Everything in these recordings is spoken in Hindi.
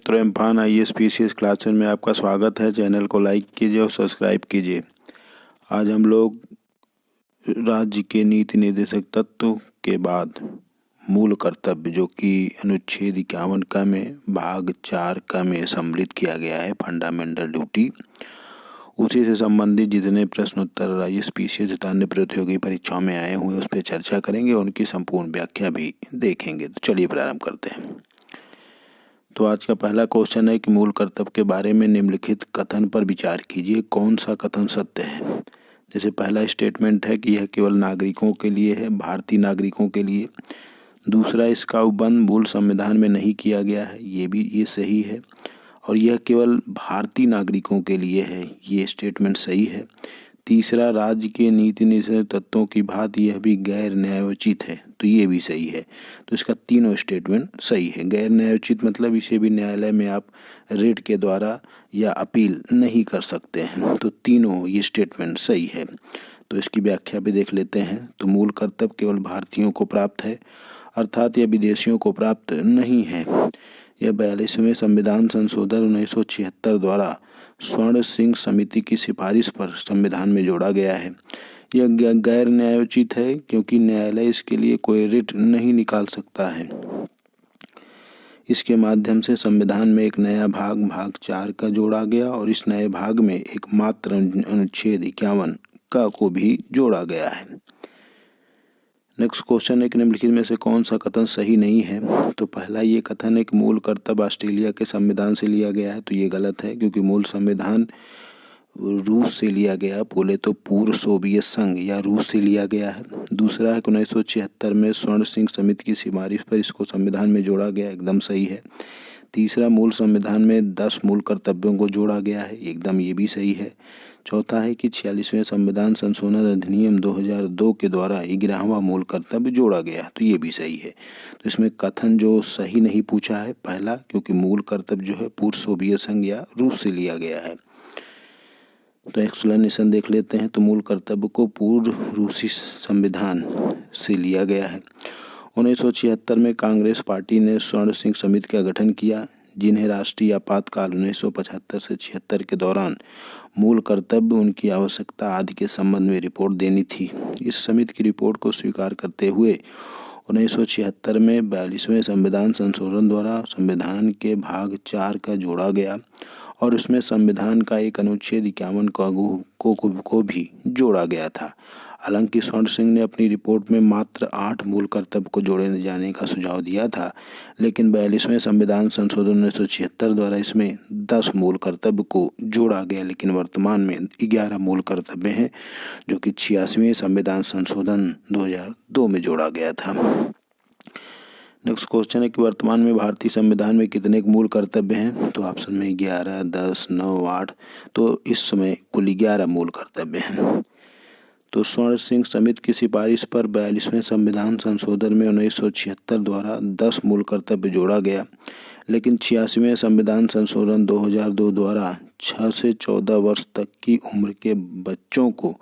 मित्रों, इम्फान IAS क्लासेस में आपका स्वागत है। चैनल को लाइक कीजिए और सब्सक्राइब कीजिए। आज हम लोग राज्य के नीति निर्देशक तत्व के बाद मूल कर्तव्य, जो कि अनुच्छेद 51 क में भाग 4 क में सम्मिलित किया गया है, फंडामेंटल ड्यूटी, उसी से संबंधित जितने प्रश्न उत्तर IAS तथा अन्य प्रतियोगी परीक्षाओं में आए हुए उस पर चर्चा करेंगे और उनकी संपूर्ण व्याख्या भी देखेंगे। तो चलिए प्रारंभ करते हैं। तो आज का पहला क्वेश्चन है कि मूल कर्तव्य के बारे में निम्नलिखित कथन पर विचार कीजिए, कौन सा कथन सत्य है। जैसे पहला स्टेटमेंट है कि यह केवल नागरिकों के लिए है, भारतीय नागरिकों के लिए। दूसरा, इसका उपबंध मूल संविधान में नहीं किया गया है, ये सही है। और यह केवल भारतीय नागरिकों के लिए है, ये स्टेटमेंट सही है। तीसरा, राज्य के नीति निर्देशक तत्वों की भांति यह भी गैर न्यायोचित है, तो ये भी सही है। तो इसका तीनों स्टेटमेंट सही है। गैर न्यायोचित मतलब इसे भी न्यायालय में आप रिट के द्वारा या अपील नहीं कर सकते हैं। तो तीनों ये स्टेटमेंट सही है। तो इसकी व्याख्या भी देख लेते हैं। तो मूल कर्तव्य केवल भारतीयों को प्राप्त है, अर्थात यह विदेशियों को प्राप्त नहीं है। यह 42वें संविधान संशोधन 1976 द्वारा स्वर्ण सिंह समिति की सिफारिश पर संविधान में जोड़ा गया है। यह गैर न्यायोचित है क्योंकि न्यायालय इसके लिए कोई रिट नहीं निकाल सकता है। इसके माध्यम से संविधान में एक नया भाग 4 का जोड़ा गया और इस नए भाग में एकमात्र अनुच्छेद 51 का को भी जोड़ा गया है। नेक्स्ट क्वेश्चन है कि निम्नलिखित में से कौन सा कथन सही नहीं है। तो पहला ये कथन है कि मूल कर्तव्य ऑस्ट्रेलिया के संविधान से लिया गया है, तो ये गलत है क्योंकि मूल संविधान रूस से लिया गया, बोले तो पूर्व सोवियत संघ या रूस से लिया गया है। दूसरा है कि 1976 में स्वर्ण सिंह समिति की सिफारिश पर इसको संविधान में जोड़ा गया, एकदम सही है। तीसरा, मूल संविधान में 10 मूल कर्तव्यों को जोड़ा गया है, एकदम ये भी सही है। चौथा है कि 46वें संविधान संशोधन अधिनियम 2002 के द्वारा 11वां मूल कर्तव्य जोड़ा गया, तो ये भी सही है। तो इसमें कथन जो सही नहीं पूछा है पहला, क्योंकि मूल कर्तव्य जो है पूर्व सोवियत संघ या रूस से लिया गया है। तो एक्सप्लेनेशन देख लेते हैं। तो मूल कर्तव्य को पूर्व रूसी संविधान से लिया गया है। 1976 में कांग्रेस पार्टी ने स्वर्ण सिंह समिति का गठन किया, जिन्हें राष्ट्रीय आपातकाल 1975 से 76 के दौरान मूल कर्तव्य, उनकी आवश्यकता आदि के संबंध में रिपोर्ट देनी थी। इस समिति की रिपोर्ट को स्वीकार करते हुए 1976 में 42वें संविधान संशोधन द्वारा संविधान के भाग 4 का जोड़ा गया और उसमें संविधान का एक अनुच्छेद 51 को भी जोड़ा गया था। हालांकि स्वर्ण सिंह ने अपनी रिपोर्ट में मात्र 8 मूल कर्तव्य को जोड़े जाने का सुझाव दिया था, लेकिन 42वें संविधान संशोधन 1976 द्वारा इसमें 10 मूल कर्तव्य को जोड़ा गया। लेकिन वर्तमान में 11 मूल कर्तव्य हैं, जो कि 86वें संविधान संशोधन 2002 में जोड़ा गया था। नेक्स्ट क्वेश्चन है कि वर्तमान में भारतीय संविधान में कितने मूल कर्तव्य हैं। तो ऑप्शन में 11, 10, 9, 8, तो इस समय कुल 11 मूल कर्तव्य हैं। तो स्वर्ण सिंह समिति की सिफारिश पर 42वें संविधान संशोधन में 1976 द्वारा 10 मूल कर्तव्य जोड़ा गया, लेकिन 86वें संविधान संशोधन 2002 द्वारा 6 से 14 वर्ष तक की उम्र के बच्चों को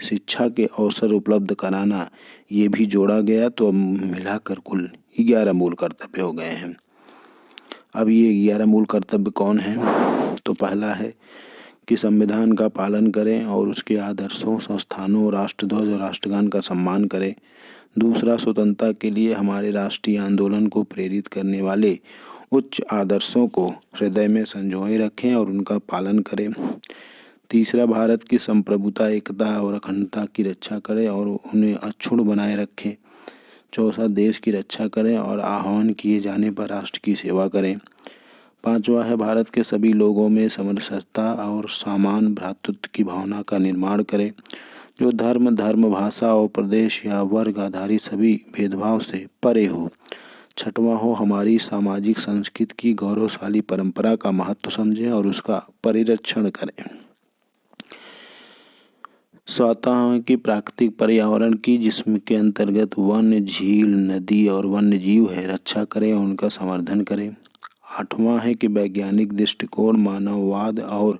शिक्षा के अवसर उपलब्ध कराना, ये भी जोड़ा गया। तो अब मिलाकर कुल 11 मूल कर्तव्य हो गए हैं। अब ये 11 मूल कर्तव्य कौन हैं। तो पहला है कि संविधान का पालन करें और उसके आदर्शों, संस्थानों, राष्ट्रध्वज और राष्ट्रगान का सम्मान करें। दूसरा, स्वतंत्रता के लिए हमारे राष्ट्रीय आंदोलन को प्रेरित करने वाले उच्च आदर्शों को हृदय में संजोए रखें और उनका पालन करें। तीसरा, भारत की संप्रभुता, एकता और अखंडता की रक्षा करें और उन्हें अक्षुण्ण बनाए रखें। चौथा, देश की रक्षा करें और आह्वान किए जाने पर राष्ट्र की सेवा करें। पांचवा है, भारत के सभी लोगों में समरसता और समान भ्रातृत्व की भावना का निर्माण करें, जो धर्म, भाषा और प्रदेश या वर्ग आधारित सभी भेदभाव से परे हो। छठवां हो, हमारी सामाजिक संस्कृति की गौरवशाली परंपरा का महत्व समझें और उसका परिरक्षण करें। सातवां की प्राकृतिक पर्यावरण की, जिसके अंतर्गत वन्य, झील, नदी और वन्य जीव है, रक्षा करें और उनका संवर्धन करें। आठवां है कि वैज्ञानिक दृष्टिकोण, मानववाद और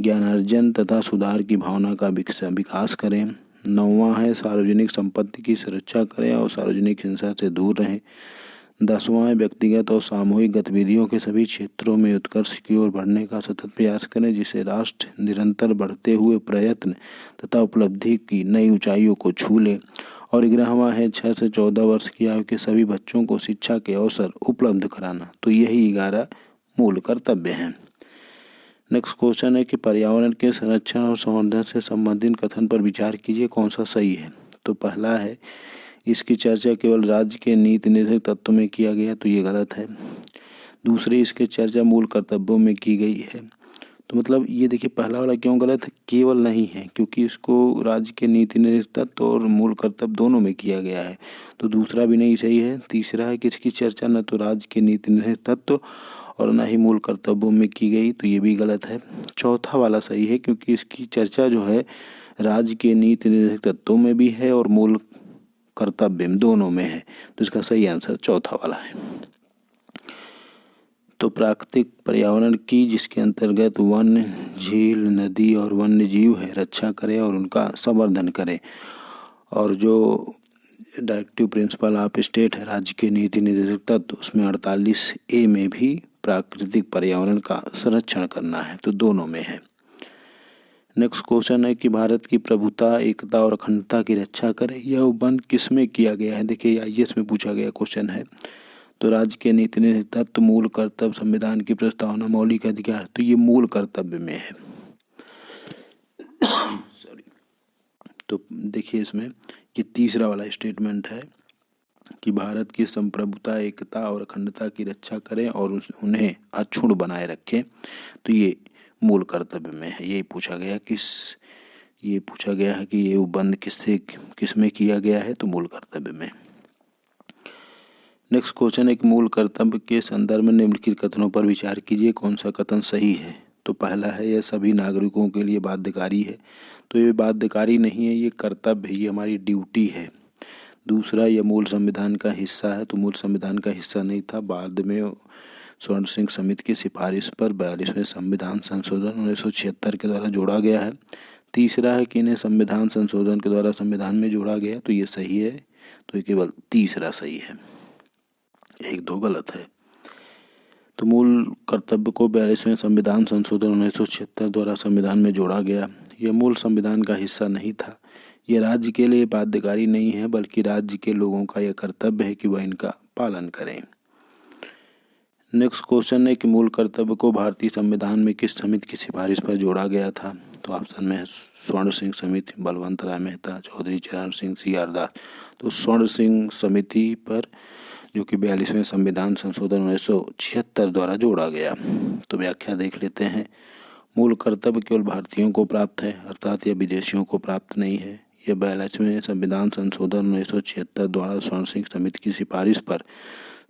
ज्ञानार्जन तथा सुधार की भावना का विकास करें। नौवां है, सार्वजनिक संपत्ति की सुरक्षा करें और सार्वजनिक हिंसा से दूर रहें। 10वां है व्यक्तिगत और सामूहिक गतिविधियों के सभी क्षेत्रों में उत्कर्ष की ओर बढ़ने का सतत प्रयास करें, जिससे राष्ट्र निरंतर बढ़ते हुए प्रयत्न तथा उपलब्धि की नई ऊंचाइयों को छू ले। और 11वां है 6 से 14 वर्ष की आयु के सभी बच्चों को शिक्षा के अवसर उपलब्ध कराना। तो यही 11 मूल कर्तव्य हैं। नेक्स्ट क्वेश्चन है कि पर्यावरण के संरक्षण और संवर्धन से संबंधित कथन पर विचार कीजिए, कौन सा सही है। तो पहला है इसकी चर्चा केवल राज्य के नीति निर्धारक तत्वों में किया गया, तो ये गलत है। दूसरी, इसकी चर्चा मूल कर्तव्यों में की गई है। तो मतलब ये देखिए पहला वाला क्यों गलत है, केवल नहीं है, क्योंकि इसको राज्य के नीति निर्धारक तत्व और मूल कर्तव्य दोनों में किया गया है। तो दूसरा भी नहीं सही है। तीसरा है कि इसकी चर्चा न तो राज्य के नीति निर्धारक तत्व और न ही मूल कर्तव्यों में की गई, तो ये भी गलत है। चौथा वाला सही है, क्योंकि इसकी चर्चा जो है राज्य के नीति निर्धारक तत्वों में भी है और मूल कर्तव्य दोनों में है। तो इसका सही आंसर चौथा वाला है। तो प्राकृतिक पर्यावरण की, जिसके अंतर्गत वन, झील, नदी और वन्य जीव है, रक्षा करें और उनका संवर्धन करें। और जो डायरेक्टिव प्रिंसिपल ऑफ स्टेट है राज्य के नीति निर्धारक तत्व, उसमें 48A में भी प्राकृतिक पर्यावरण का संरक्षण करना है, तो दोनों में है। नेक्स्ट क्वेश्चन है कि भारत की प्रभुता, एकता और अखंडता की रक्षा करे, यह उपबंध किस में किया गया है। देखिए IAS में पूछा गया क्वेश्चन है। तो राज्य के नीति निर्धारक तत्व, मूल कर्तव्य, संविधान की प्रस्तावना, मौलिक अधिकार, तो ये मूल कर्तव्य में है। सॉरी। तो देखिए इसमें ये तीसरा वाला स्टेटमेंट है कि भारत की संप्रभुता, एकता और अखंडता की रक्षा करें और उन्हें अक्षुण्ण बनाए रखें, तो ये मूल कर्तव्य में है। यही पूछा गया है कि ये उपबंध किस में किया गया है, तो मूल कर्तव्य में। नेक्स्ट क्वेश्चन है कि मूल कर्तव्य के संदर्भ में निम्नलिखित कथनों पर विचार कीजिए, कौन सा कथन सही है। तो पहला है यह सभी नागरिकों के लिए बाध्यकारी है, तो ये बाध्यकारी नहीं है, ये कर्तव्य है, ये हमारी ड्यूटी है। दूसरा, यह मूल संविधान का हिस्सा है, तो मूल संविधान का हिस्सा नहीं था, बाद में स्वर्ण सिंह समिति की सिफारिश पर 42वें संविधान संशोधन 1976 के द्वारा जोड़ा गया है। तीसरा है कि इन्हें संविधान संशोधन के द्वारा संविधान में जोड़ा गया, तो ये सही है, तो ये केवल तीसरा सही है, 1-2 गलत है। तो मूल कर्तव्य को 42वें संविधान संशोधन 1976 द्वारा संविधान में जोड़ा गया। यह मूल संविधान का हिस्सा नहीं था। यह राज्य के लिए बाध्यकारी नहीं है, बल्कि राज्य के लोगों का यह कर्तव्य है कि वह इनका पालन करें। नेक्स्ट क्वेश्चन है कि मूल कर्तव्य को भारतीय संविधान में किस समिति की सिफारिश पर जोड़ा गया था। तो ऑप्शन में है स्वर्ण सिंह समिति, बलवंत राय मेहता, चौधरी चरण सिंह, CR दास। तो स्वर्ण सिंह समिति पर, जो कि 42वें संविधान संशोधन 1976 द्वारा जोड़ा गया। तो व्याख्या देख लेते हैं। मूल कर्तव्य केवल भारतीयों को प्राप्त है, अर्थात यह विदेशियों को प्राप्त नहीं है। यह 42वें संविधान संशोधन 1976 द्वारा स्वर्ण सिंह समिति की सिफारिश पर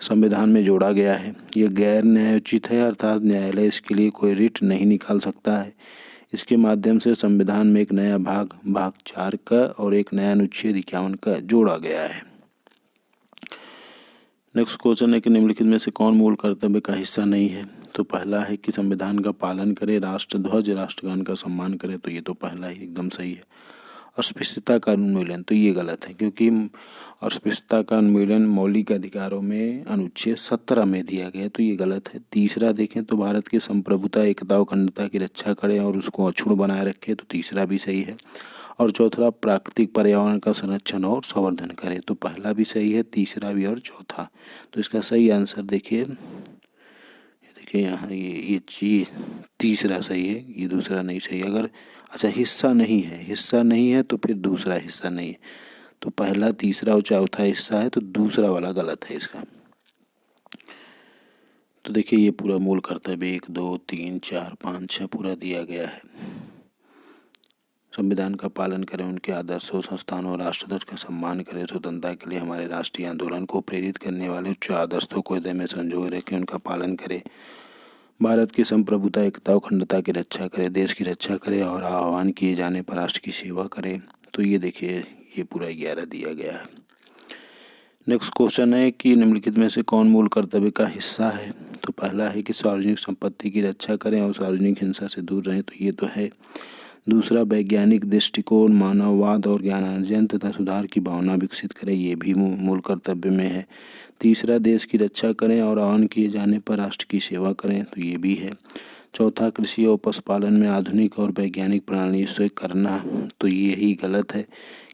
संविधान में जोड़ा गया है। यह गैर न्यायोचित है, अर्थात न्यायालय इसके लिए कोई रिट नहीं निकाल सकता है। इसके माध्यम से संविधान में एक नया भाग 4 का और एक नया अनुच्छेद 51 का जोड़ा गया है। नेक्स्ट क्वेश्चन है कि निम्नलिखित में से कौन मूल कर्तव्य का हिस्सा नहीं है। तो पहला है कि संविधान का पालन करे, राष्ट्र ध्वज, राष्ट्रगान का सम्मान करे, तो ये तो पहला ही एकदम सही है। अस्पृश्यता का उन्मूलन, तो ये गलत है, क्योंकि अस्पृश्यता का उन्मूलन मौलिक अधिकारों में अनुच्छेद 17 में दिया गया है, तो ये गलत है। तीसरा देखें तो भारत की संप्रभुता, एकता और अखंडता की रक्षा करे और उसको अक्षुण्ण बनाए रखे, तो तीसरा भी सही है। और चौथा, प्राकृतिक पर्यावरण का संरक्षण और संवर्धन करे, तो पहला भी सही है, तीसरा भी और चौथा। तो इसका सही आंसर देखिए यहाँ ये चीज तीसरा सही है, ये दूसरा नहीं सही। अगर अच्छा हिस्सा नहीं है तो फिर दूसरा हिस्सा नहीं है। तो पहला, तीसरा और चौथा हिस्सा है, तो दूसरा वाला गलत है इसका। तो देखिए ये पूरा मूल कर्तव्य 1, 2, 3, 4, 5, 6 पूरा दिया गया है। संविधान का पालन करें, उनके आदर्शों, संस्थानों और राष्ट्रध्वज का सम्मान करें, स्वतंत्रता के लिए हमारे राष्ट्रीय आंदोलन को प्रेरित करने वाले उच्च आदर्शों को हृदय में संजोए रखें, उनका पालन करें, भारत की संप्रभुता, एकता और अखंडता की रक्षा करें, देश की रक्षा करें और आह्वान किए जाने पर राष्ट्र की सेवा करें। तो ये देखिए ये पूरा 11 दिया गया है। नेक्स्ट क्वेश्चन है कि निम्नलिखित में से कौन मूल कर्तव्य का हिस्सा है। तो पहला है कि सार्वजनिक संपत्ति की रक्षा करें और सार्वजनिक हिंसा से दूर रहें, तो ये तो है। दूसरा, वैज्ञानिक दृष्टिकोण, मानववाद और ज्ञानार्जन तथा सुधार की भावना विकसित करें, ये भी मूल कर्तव्य में है। तीसरा, देश की रक्षा करें और आह्वान किए जाने पर राष्ट्र की सेवा करें, तो ये भी है। चौथा, कृषि और पशुपालन में आधुनिक और वैज्ञानिक प्रणाली से करना, तो ये ही गलत है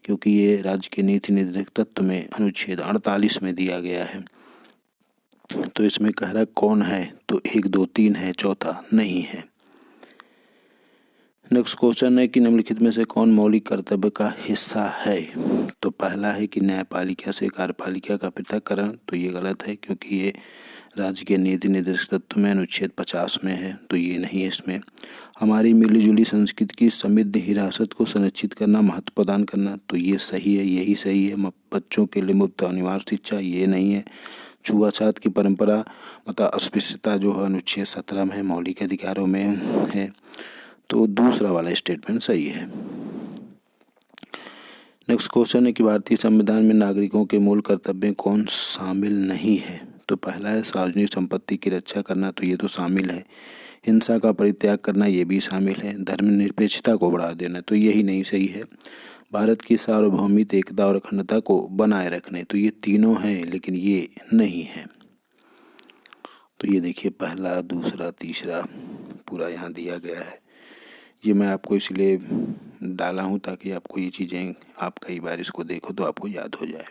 क्योंकि ये राज्य के नीति निर्देशक तत्व में अनुच्छेद 48 में दिया गया है। तो इसमें कह रहा कौन है, तो 1, 2, 3 है, चौथा नहीं है। नेक्स्ट क्वेश्चन है कि निम्नलिखित में से कौन मौलिक कर्तव्य का हिस्सा है। तो पहला है कि न्यायपालिका से कार्यपालिका का पृथक्करण, तो ये गलत है क्योंकि ये राज्य के नीति निर्देशक तत्व में अनुच्छेद 50 में है, तो ये नहीं है इसमें। हमारी मिलीजुली संस्कृति की समृद्ध विरासत को संरक्षित करना, महत्व प्रदान करना, तो ये सही है, यही सही है। बच्चों के लिए मुफ्त अनिवार्य शिक्षा, ये नहीं है। छुआछूत की परंपरा मतलब अस्पृश्यता जो है अनुच्छेद 17 में मौलिक अधिकारों में है, तो दूसरा वाला स्टेटमेंट सही है। नेक्स्ट क्वेश्चन है कि भारतीय संविधान में नागरिकों के मूल कर्तव्य कौन शामिल नहीं है। तो पहला है सार्वजनिक संपत्ति की रक्षा करना, तो ये तो शामिल है। हिंसा का परित्याग करना, ये भी शामिल है। धर्मनिरपेक्षता को बढ़ा देना, तो यही नहीं सही है। भारत की सार्वभौमिक एकता और अखंडता को बनाए रखने, तो ये तीनों हैं लेकिन ये नहीं है। तो ये देखिए पहला, दूसरा, तीसरा पूरा यहाँ दिया गया है। ये मैं आपको इसलिए डाला हूँ ताकि आपको ये चीज़ें, आप कई बार इसको देखो तो आपको याद हो जाए।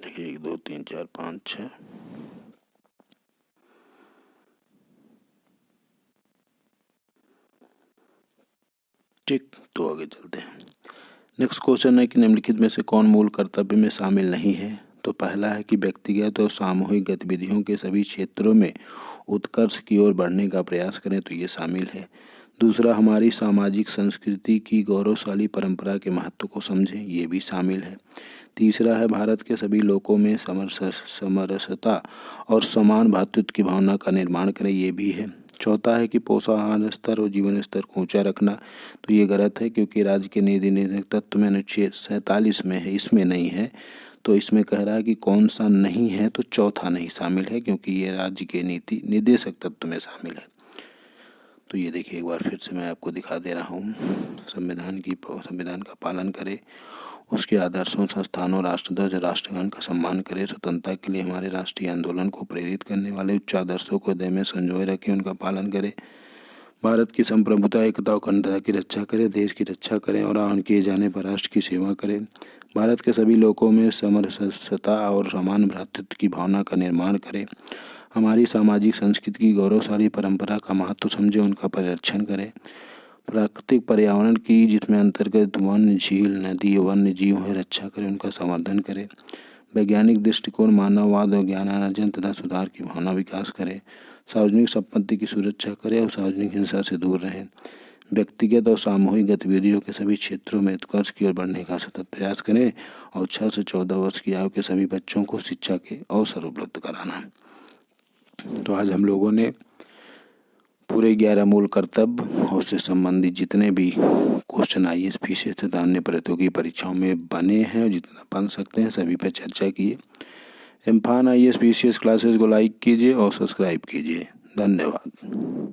देखिए 1, 2, 3, 4, 5, 6। ठीक, तो आगे चलते हैं। नेक्स्ट क्वेश्चन है कि निम्नलिखित में से कौन मूल कर्तव्य में शामिल नहीं है। तो पहला है कि व्यक्तिगत और सामूहिक गतिविधियों के सभी क्षेत्रों में उत्कर्ष की ओर बढ़ने का प्रयास करें, तो ये शामिल है। दूसरा, हमारी सामाजिक संस्कृति की गौरवशाली परंपरा के महत्व को समझें, ये भी शामिल है। तीसरा है भारत के सभी लोगों में समरसता और समान भ्रातृत्व की भावना का निर्माण करें, ये भी है। चौथा है कि पोषाहार स्तर और जीवन स्तर को ऊंचा रखना, तो ये गलत है क्योंकि राज्य के नीति निर्देशक तत्व में अनुच्छेद 47 में है, इसमें नहीं है। तो इसमें कह रहा है कि कौन सा नहीं है, तो चौथा नहीं शामिल है क्योंकि ये राज्य के नीति निर्देशक तत्व में शामिल है। तो ये देखिए एक बार फिर से मैं आपको दिखा दे रहा हूँ। संविधान का पालन करें, उसके आदर्शों, संस्थानों, राष्ट्रध्वज, राष्ट्रगान का सम्मान करें, स्वतंत्रता के लिए हमारे राष्ट्रीय आंदोलन को प्रेरित करने वाले उच्च आदर्शों को हृदय में संजोए रखें, उनका पालन करें। भारत की संप्रभुता, एकता और अखंडता की रक्षा करें, देश की रक्षा करें और आह्वान किए जाने पर राष्ट्र की सेवा करें। भारत के सभी लोगों में समरसता और समान भ्रातृत्व की भावना का निर्माण करें। हमारी सामाजिक संस्कृति की गौरवशाली परंपरा का महत्व समझें, उनका परिरक्षण करें। प्राकृतिक पर्यावरण की, जिसमें अंतर्गत वन, झील, नदी, वन्य जीव है, रक्षा करें, उनका संवर्धन करें। वैज्ञानिक दृष्टिकोण, मानववाद और ज्ञानार्जन तथा सुधार की भावना विकास करें। सार्वजनिक संपत्ति की सुरक्षा करें और सार्वजनिक हिंसा से दूर रहें। व्यक्तिगत और सामूहिक गतिविधियों के सभी क्षेत्रों में उत्कर्ष की ओर बढ़ने का सतत प्रयास करें और 6 से 14 वर्ष की आयु के सभी बच्चों को शिक्षा के अवसर उपलब्ध कराना। तो आज हम लोगों ने पूरे 11 मूल कर्तव्य और उससे संबंधित जितने भी क्वेश्चन IAS, PCS तथा अन्य प्रतियोगी परीक्षाओं में बने हैं और जितना बन सकते हैं सभी पर चर्चा किए। इम्फान IAS, PCS क्लासेस को लाइक कीजिए और सब्सक्राइब कीजिए। धन्यवाद।